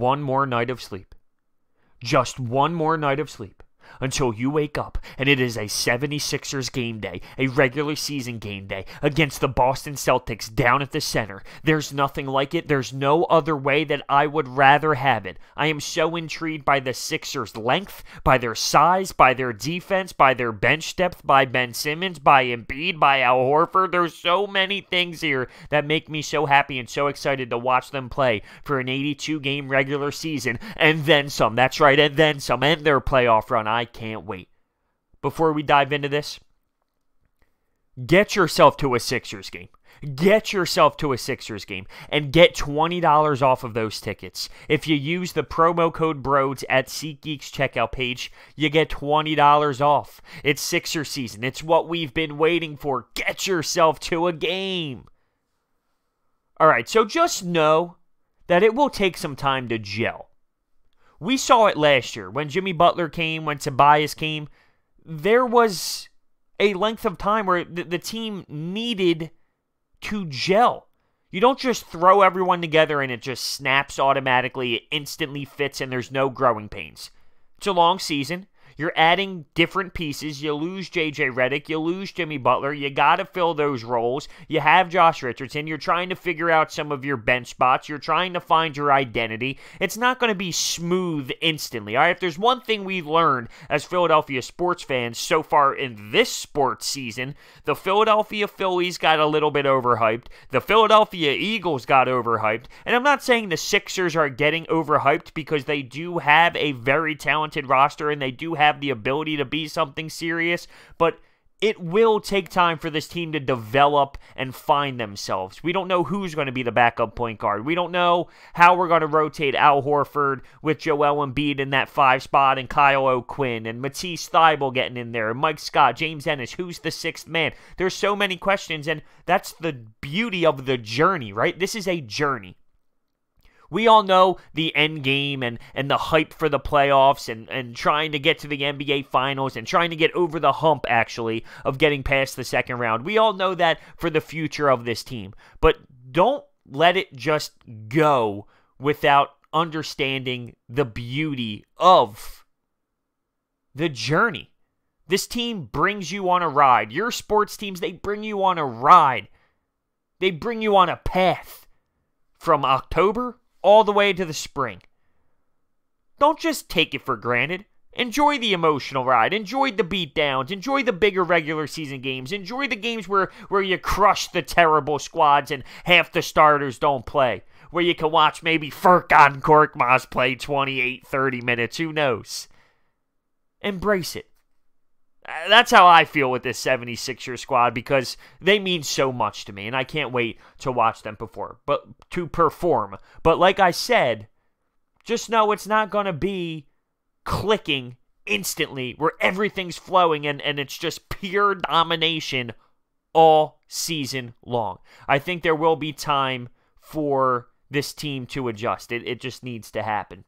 one more night of sleep. Just one more night of sleep. Until you wake up and it is a 76ers game day, a regular season game day against the Boston Celtics down at the center. There's nothing like it. There's no other way that I would rather have it. I am so intrigued by the Sixers' length, by their size, by their defense, by their bench depth, by Ben Simmons, by Embiid, by Al Horford. There's so many things here that make me so happy and so excited to watch them play for an 82-game regular season and then some. That's right, and then some, and their playoff run. I can't wait. Before we dive into this, get yourself to a Sixers game. Get yourself to a Sixers game and get $20 off of those tickets. If you use the promo code BRODES at SeatGeek's checkout page, you get $20 off. It's Sixers season. It's what we've been waiting for. Get yourself to a game. All right, so just know that it will take some time to gel. We saw it last year when Jimmy Butler came, when Tobias came. There was a length of time where the team needed to gel. You don't just throw everyone together and it just snaps automatically, it instantly fits, and there's no growing pains. It's a long season. You're adding different pieces. You lose J.J. Redick. You lose Jimmy Butler. You got to fill those roles. You have Josh Richardson. You're trying to figure out some of your bench spots. You're trying to find your identity. It's not going to be smooth instantly. All right, if there's one thing we've learned as Philadelphia sports fans so far in this sports season, the Philadelphia Phillies got a little bit overhyped. The Philadelphia Eagles got overhyped. And I'm not saying the Sixers are getting overhyped because they do have a very talented roster and they do have the ability to be something serious, but it will take time for this team to develop and find themselves. We don't know who's going to be the backup point guard. We don't know how we're going to rotate Al Horford with Joel Embiid in that 5 spot and Kyle O'Quinn and Matisse Thybulle getting in there, Mike Scott, James Ennis, who's the 6th man? There's so many questions, and that's the beauty of the journey, right? This is a journey. We all know the end game and the hype for the playoffs and trying to get to the NBA Finals and trying to get over the hump, actually, of getting past the second round. We all know that for the future of this team. But don't let it just go without understanding the beauty of the journey. This team brings you on a ride. Your sports teams, they bring you on a ride. They bring you on a path from October all the way to the spring. Don't just take it for granted. Enjoy the emotional ride. Enjoy the beatdowns. Enjoy the bigger regular season games. Enjoy the games where you crush the terrible squads and half the starters don't play. Where you can watch maybe Furkan Korkmaz play 28, 30 minutes. Who knows? Embrace it. That's how I feel with this 76er squad because they mean so much to me, and I can't wait to watch them perform. But like I said, just know it's not going to be clicking instantly where everything's flowing and it's just pure domination all season long. I think there will be time for this team to adjust. It just needs to happen.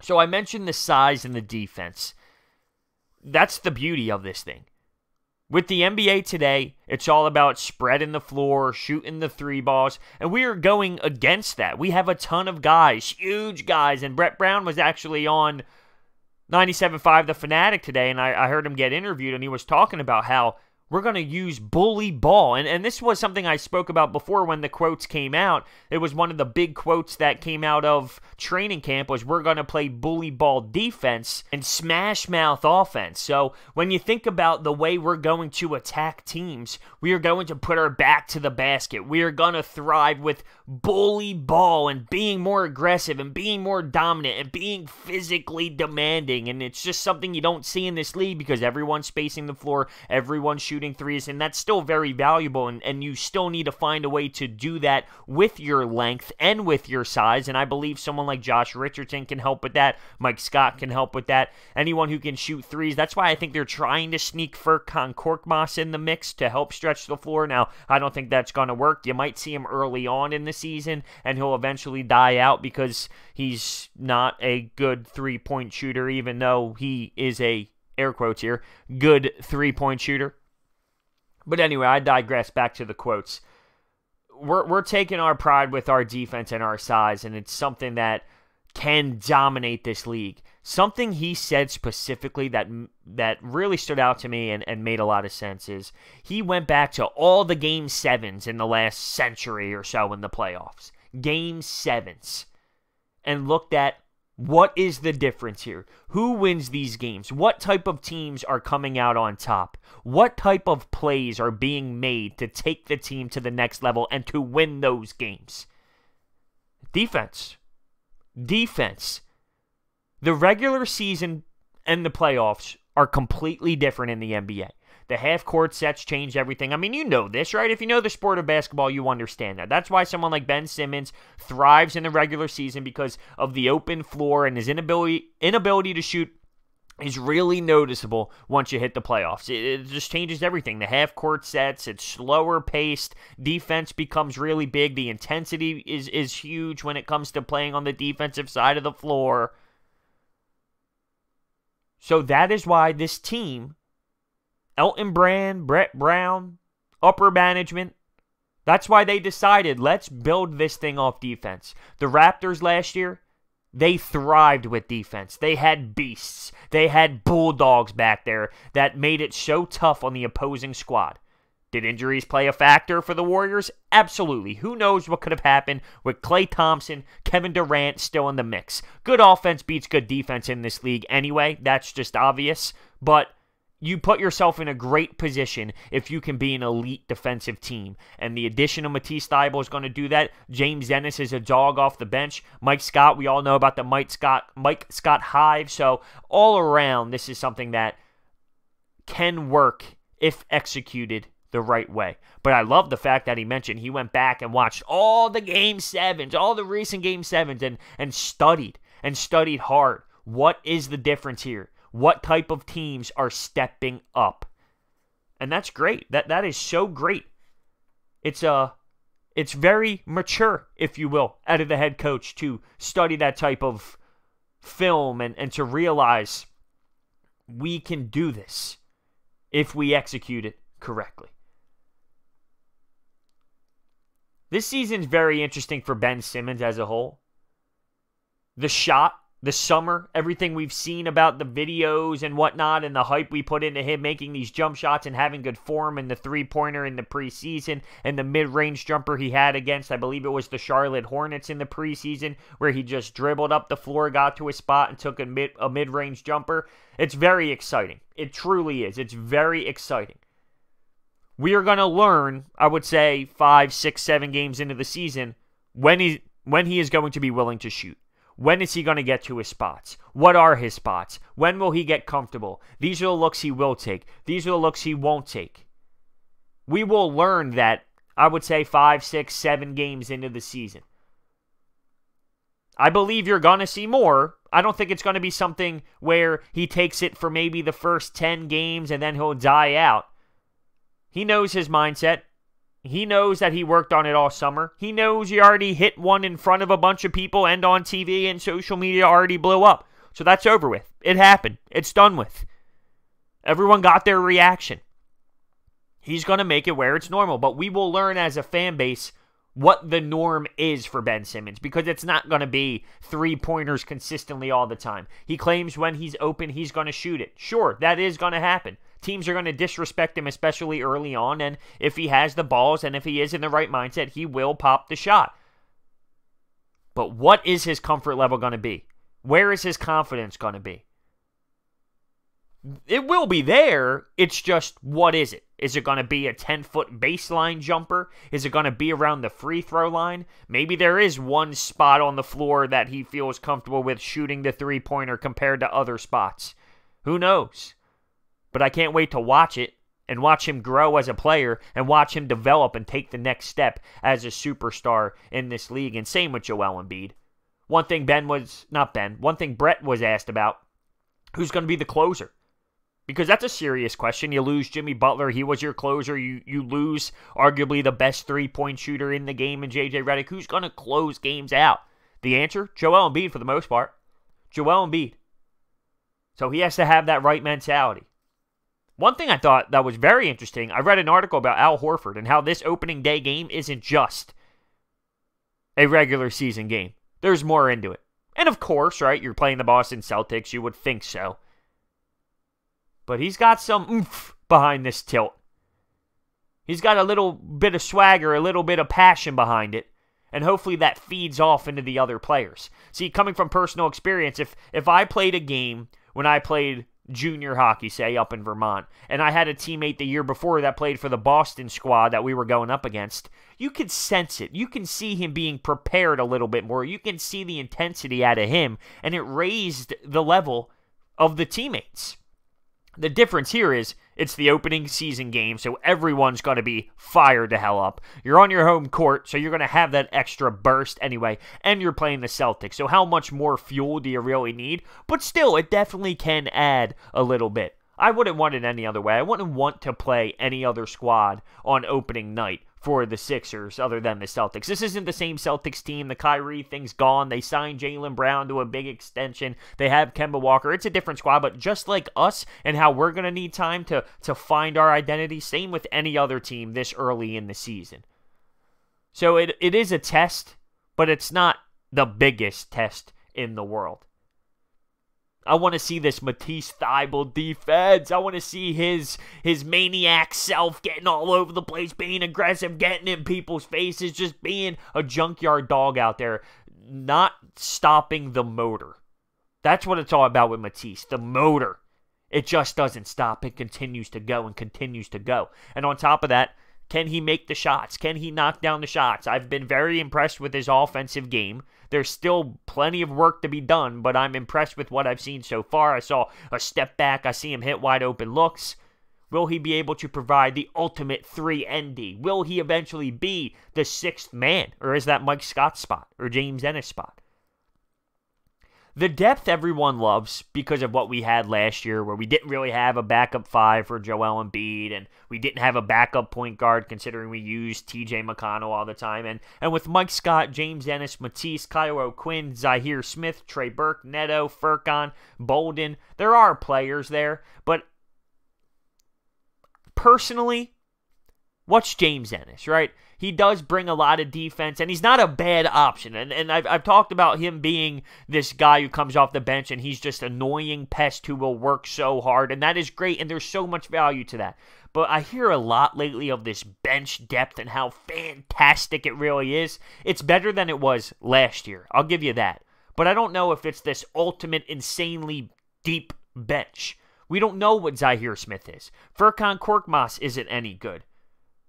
So I mentioned the size and the defense. That's the beauty of this thing. With the NBA today, it's all about spreading the floor, shooting the 3 balls, and we are going against that. We have a ton of guys, huge guys, and Brett Brown was actually on 97.5 The Fanatic today, and I heard him get interviewed, and he was talking about how we're going to use bully ball. And this was something I spoke about before when the quotes came out. It was one of the big quotes that came out of training camp was we're going to play bully ball defense and smash mouth offense. So when you think about the way we're going to attack teams, we are going to put our back to the basket. We are going to thrive with bully ball and being more aggressive and being more dominant and being physically demanding. And it's just something you don't see in this league because everyone's spacing the floor, everyone's shooting threes, and that's still very valuable, and you still need to find a way to do that with your length and with your size, and I believe someone like Josh Richardson can help with that. Mike Scott can help with that. Anyone who can shoot threes. That's why I think they're trying to sneak Furkan Korkmaz in the mix to help stretch the floor. Now, I don't think that's going to work. You might see him early on in the season, and he'll eventually die out because he's not a good three-point shooter, even though he is a, air quotes here, good three-point shooter. But anyway, I digress. Back to the quotes. We're taking our pride with our defense and our size, and it's something that can dominate this league. Something he said specifically that really stood out to me and made a lot of sense is he went back to all the Game 7s in the last century or so in the playoffs. Game 7s. And looked at what is the difference here? Who wins these games? What type of teams are coming out on top? What type of plays are being made to take the team to the next level and to win those games? Defense. Defense. The regular season and the playoffs are completely different in the NBA. The half-court sets change everything. I mean, you know this, right? If you know the sport of basketball, you understand that. That's why someone like Ben Simmons thrives in the regular season, because of the open floor, and his inability to shoot is really noticeable once you hit the playoffs. It just changes everything. The half-court sets, it's slower paced. Defense becomes really big. The intensity is huge when it comes to playing on the defensive side of the floor. So that is why this team, Elton Brand, Brett Brown, upper management, that's why they decided, let's build this thing off defense. The Raptors last year, they thrived with defense. They had beasts. They had bulldogs back there that made it so tough on the opposing squad. Did injuries play a factor for the Warriors? Absolutely. Who knows what could have happened with Klay Thompson, Kevin Durant still in the mix. Good offense beats good defense in this league anyway. That's just obvious. But you put yourself in a great position if you can be an elite defensive team. And the addition of Matisse Thybulle is going to do that. James Ennis is a dog off the bench. Mike Scott, we all know about the Mike Scott hive. So all around, this is something that can work if executed the right way. But I love the fact that he mentioned he went back and watched all the Game 7s, all the recent Game 7s, and studied hard. What is the difference here? What type of teams are stepping up? And that's great. That is so great. It's very mature, if you will, out of the head coach to study that type of film and to realize we can do this if we execute it correctly. This season's very interesting for Ben Simmons as a whole. The shot, the summer, everything we've seen about the videos and whatnot, and the hype we put into him making these jump shots and having good form, and the three-pointer in the preseason, and the mid-range jumper he had against, I believe it was the Charlotte Hornets in the preseason, where he just dribbled up the floor, got to his spot, and took a mid-range jumper. It's very exciting. It truly is. It's very exciting. We are going to learn, I would say, 5, 6, 7 games into the season when he is going to be willing to shoot. When is he going to get to his spots? What are his spots? When will he get comfortable? These are the looks he will take. These are the looks he won't take. We will learn that, I would say, 5, 6, 7 games into the season. I believe you're going to see more. I don't think it's going to be something where he takes it for maybe the first 10 games and then he'll die out. He knows his mindset. He knows that he worked on it all summer. He knows he already hit one in front of a bunch of people and on TV, and social media already blew up. So that's over with. It happened. It's done with. Everyone got their reaction. He's going to make it where it's normal. But we will learn as a fan base what the norm is for Ben Simmons, because it's not going to be three-pointers consistently all the time. He claims when he's open, he's going to shoot it. Sure, that is going to happen. Teams are going to disrespect him, especially early on, and if he has the balls and if he is in the right mindset, he will pop the shot. But what is his comfort level going to be? Where is his confidence going to be? It will be there. It's just, what is it? Is it going to be a 10-foot baseline jumper? Is it going to be around the free throw line? Maybe there is one spot on the floor that he feels comfortable with shooting the three-pointer compared to other spots. Who knows? But I can't wait to watch it and watch him grow as a player and watch him develop and take the next step as a superstar in this league. And same with Joel Embiid. One thing Brett was asked about, who's going to be the closer? Because that's a serious question. You lose Jimmy Butler. He was your closer. You lose arguably the best three-point shooter in the game in J.J. Redick. Who's going to close games out? The answer? Joel Embiid for the most part. Joel Embiid. So he has to have that right mentality. One thing I thought that was very interesting, I read an article about Al Horford and how this opening day game isn't just a regular season game. There's more into it. And of course, right, you're playing the Boston Celtics, you would think so. But he's got some oomph behind this tilt. He's got a little bit of swagger, a little bit of passion behind it. And hopefully that feeds off into the other players. See, coming from personal experience, if I played a game when I played junior hockey, say, up in Vermont, and I had a teammate the year before that played for the Boston squad that we were going up against, you could sense it. You can see him being prepared a little bit more. You can see the intensity out of him, and it raised the level of the teammates. The difference here is it's the opening season game, so everyone's going to be fired to hell up. You're on your home court, so you're going to have that extra burst anyway, and you're playing the Celtics, so how much more fuel do you really need? But still, it definitely can add a little bit. I wouldn't want it any other way. I wouldn't want to play any other squad on opening night for the Sixers other than the Celtics. This isn't the same Celtics team. The Kyrie thing's gone. They signed Jaylen Brown to a big extension. They have Kemba Walker. It's a different squad, but just like us and how we're going to need time to find our identity, same with any other team this early in the season. So it is a test, but it's not the biggest test in the world. I want to see this Matisse Thybulle defense. I want to see his maniac self getting all over the place, being aggressive, getting in people's faces, just being a junkyard dog out there, not stopping the motor. That's what it's all about with Matisse, the motor. It just doesn't stop. It continues to go and continues to go. And on top of that, can he make the shots? Can he knock down the shots? I've been very impressed with his offensive game. There's still plenty of work to be done, but I'm impressed with what I've seen so far. I saw a step back. I see him hit wide open looks. Will he be able to provide the ultimate 3-and-D? Will he eventually be the sixth man? Or is that Mike Scott's spot or James Ennis' spot? The depth everyone loves because of what we had last year where we didn't really have a backup five for Joel Embiid and we didn't have a backup point guard considering we used TJ McConnell all the time. And with Mike Scott, James Ennis, Matisse, Kyle O'Quinn, Zahir Smith, Trey Burke, Neto, Furkan, Bolden, there are players there. But personally, what's James Ennis, right? He does bring a lot of defense, and he's not a bad option. And I've talked about him being this guy who comes off the bench, and he's just annoying pest who will work so hard, and that is great, and there's so much value to that. But I hear a lot lately of this bench depth and how fantastic it really is. It's better than it was last year. I'll give you that. But I don't know if it's this ultimate, insanely deep bench. We don't know what Zahir Smith is. Furkan Korkmaz isn't any good.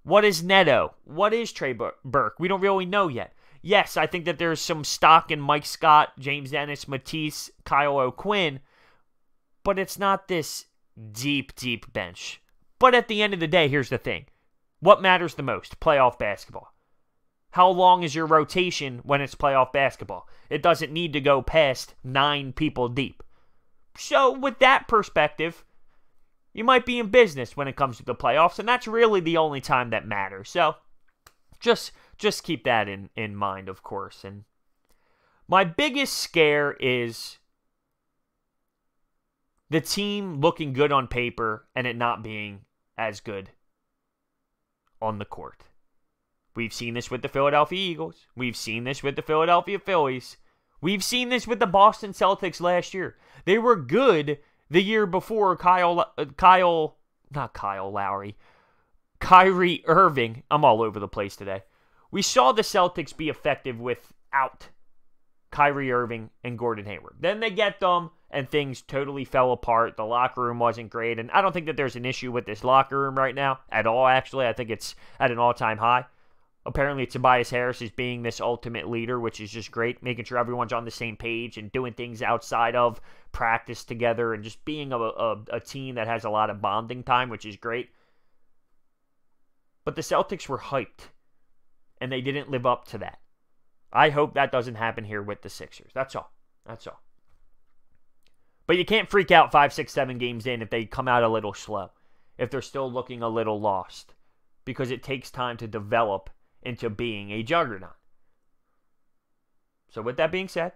What is Neto? What is Trey Burke? We don't really know yet. Yes, I think that there's some stock in Mike Scott, James Ennis, Matisse, Kyle O'Quinn, but it's not this deep, deep bench. But at the end of the day, here's the thing. What matters the most? Playoff basketball. How long is your rotation when it's playoff basketball? It doesn't need to go past 9 people deep. So with that perspective, you might be in business when it comes to the playoffs, and that's really the only time that matters. So just keep that in mind, of course. And my biggest scare is the team looking good on paper and it not being as good on the court. We've seen this with the Philadelphia Eagles. We've seen this with the Philadelphia Phillies. We've seen this with the Boston Celtics last year. They were good the year before Kyrie Irving. I'm all over the place today. We saw the Celtics be effective without Kyrie Irving and Gordon Hayward. Then they get them, and things totally fell apart. The locker room wasn't great, and I don't think that there's an issue with this locker room right now at all, actually. I think it's at an all-time high. Apparently, Tobias Harris is being this ultimate leader, which is just great, making sure everyone's on the same page and doing things outside of practice together and just being a team that has a lot of bonding time, which is great. But the Celtics were hyped, and they didn't live up to that. I hope that doesn't happen here with the Sixers. That's all. That's all. But you can't freak out 5, 6, 7 games in if they come out a little slow, if they're still looking a little lost, because it takes time to develop into being a juggernaut. So with that being said,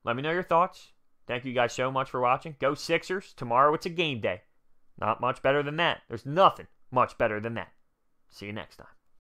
let me know your thoughts. Thank you guys so much for watching. Go Sixers. Tomorrow it's a game day. Not much better than that. There's nothing much better than that. See you next time.